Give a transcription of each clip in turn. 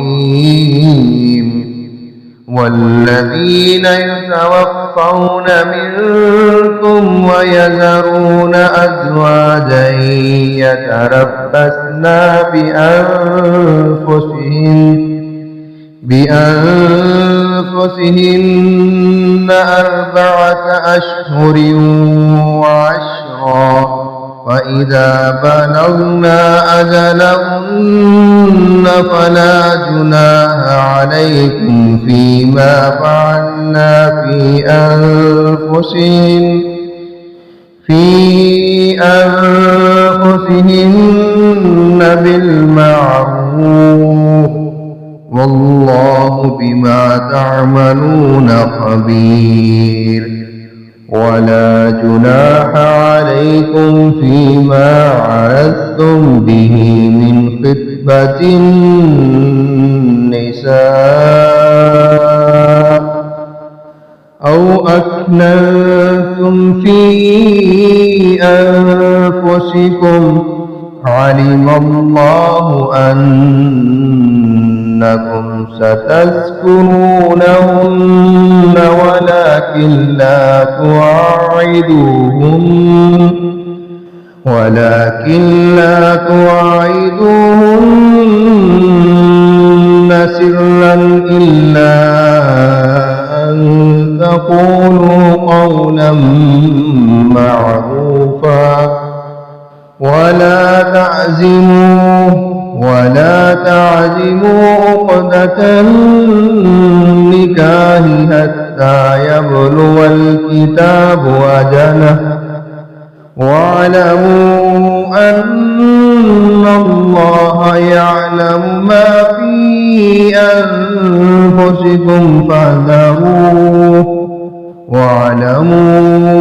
رحيم والذين يتوفون منكم ويذرون أزواجا يتربصن بأنفسهن 4 أشهر وعشرا فإذا بلغن أجلهن فلا جناح عليكم فيما فعلنا في أنفسهن بالمعروف والله بما تعملون خبير ولا جناح عليكم فيما عرضتم به من خطبة النساء أو أكننتم في أنفسكم علم الله أنكم ستذكرونهن ولكن لا تواعدوهن سرا إلا أن تقولوا قولا معروفا ولا تعزموا عقدة النكاح حتى يبلغ الكتاب أجله واعلموا أن الله يعلم ما في أنفسكم فاحذروه واعلموا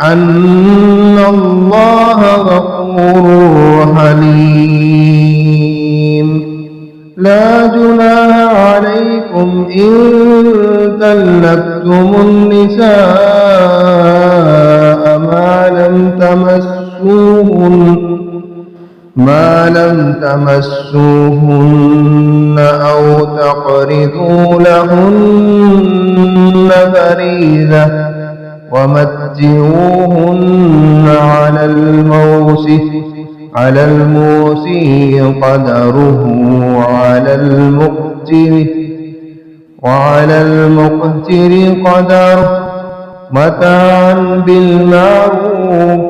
أن الله غفور حليم لا جناح عليكم إن طلقتم النساء ما لم تمسوهن أو تقرضوا لهن فريضة ومتعوهن على الموسع قدره وعلى المقتر قدره متاعا بالمعروف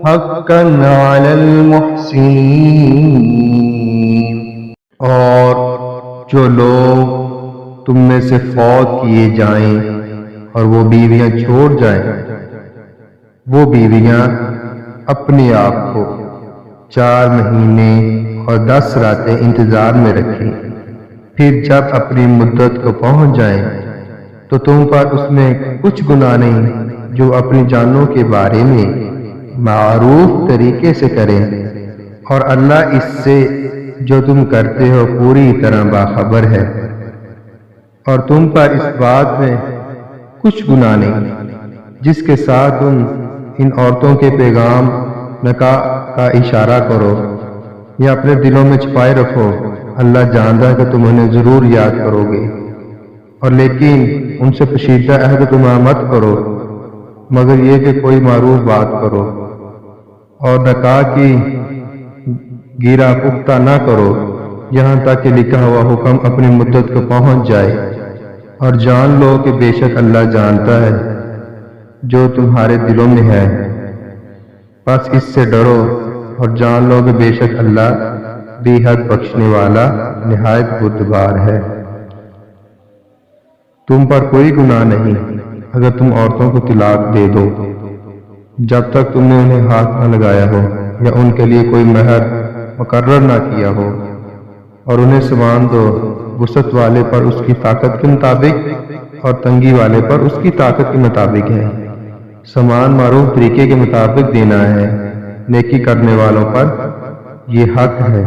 حقا على المحسنين और जो लोग तुम में से फौत किए जाएं और वो बीवियां छोड़ जाएं, वो बीवियां अपने आप को 4 महीने और 10 रातें इंतजार में रखें। फिर जब अपनी मुद्दत को पहुंच जाएं, तो तुम पर उसमें कुछ गुनाह नहीं जो अपनी जानों के बारे में मारूफ तरीके से करें, और अल्लाह इससे जो तुम करते हो पूरी तरह बाखबर है। और तुम पर इस बात में कुछ गुनाह नहीं जिसके साथ तुम इन औरतों के पैगाम निकाह का इशारा करो या अपने दिलों में छुपाए रखो। अल्लाह जानता है कि तुम उन्हें जरूर याद करोगे। और लेकिन उनसे पोशीदा अहद तुम मत करो मगर ये कि कोई मारूफ बात करो, और निकाह की गिरा पुख्ता ना करो यहाँ तक कि लिखा हुआ हुक्म अपनी मुद्दत को पहुंच जाए। और जान लो कि बेशक अल्लाह जानता है जो तुम्हारे दिलों में है, बस इससे डरो और जान लो कि बेशक अल्लाह बेहद बख्शने वाला निहायत बुर्दबार है। तुम पर कोई गुनाह नहीं अगर तुम औरतों को तलाक दे दो जब तक तुमने उन्हें हाथ न लगाया हो या उनके लिए कोई महर मुकर्रर ना किया हो, और उन्हें सामान दो वुसअत वाले पर उसकी ताकत के मुताबिक और तंगी वाले पर उसकी ताकत के मुताबिक है। सामान मारूफ तरीके के मुताबिक देना है, नेकी करने वालों पर ये हक है।